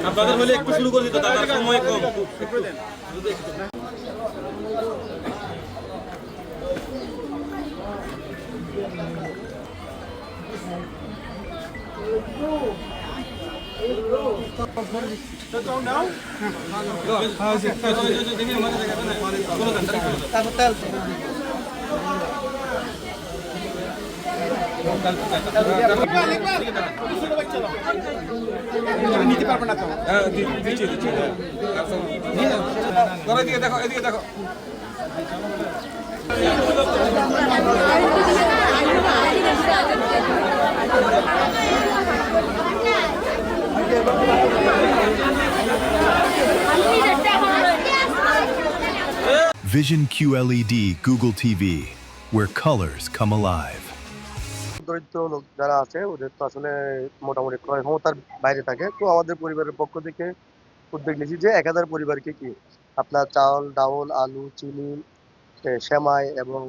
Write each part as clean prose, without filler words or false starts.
আপনাদের হলে একটু শুরু করে দিত, দাদার সময় কম। নিতে পারবে না তো। এদিকে দেখো, এদিকে দেখো। Vision QLED Google TV, where colors come alive. দরিদ্র লোক যারা আছে ওদের তো আসলে মোটামুটি ক্রয় ক্ষমতার বাইরে থাকে, তো আমাদের পরিবারের পক্ষ থেকে উদ্যোগ নিয়েছি যে 1000 পরিবারকে কি আপনার চাল, ডাউল, আলু, চিনি, সেমাই এবং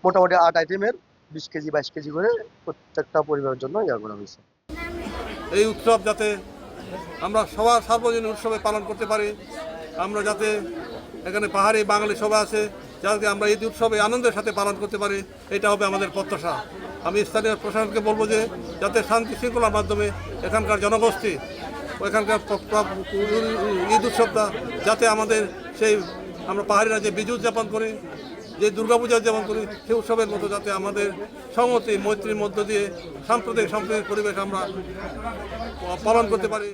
মোটামুটি 8 আইটেমের 20 কেজি 22 কেজি করে প্রত্যেকটা পরিবারের জন্য ইয়া করা হয়েছে। এই উৎসব যাতে আমরা সবার সার্বজনীন উৎসবে পালন করতে পারি, আমরা যাতে এখানে পাহাড়ি বাঙালি সভা আছে যাতে আমরা এই উৎসবে আনন্দের সাথে পালন করতে পারি, এটা হবে আমাদের প্রত্যাশা। আমি স্থানীয় প্রশাসনকে বলবো যে যাতে শান্তি শৃঙ্খলার মাধ্যমে এখানকার জনগোষ্ঠী এখানকার ঈদ উৎসবটা যাতে আমাদের সেই আমরা পাহাড়িরা যে বিজু উদযাপন করি, যে দুর্গাপূজা উদযাপন করি, সেই উৎসবের মতো যাতে আমাদের সংহতি মৈত্রীর মধ্য দিয়ে সাম্প্রদায়িক পরিবেশ আমরা পালন করতে পারি।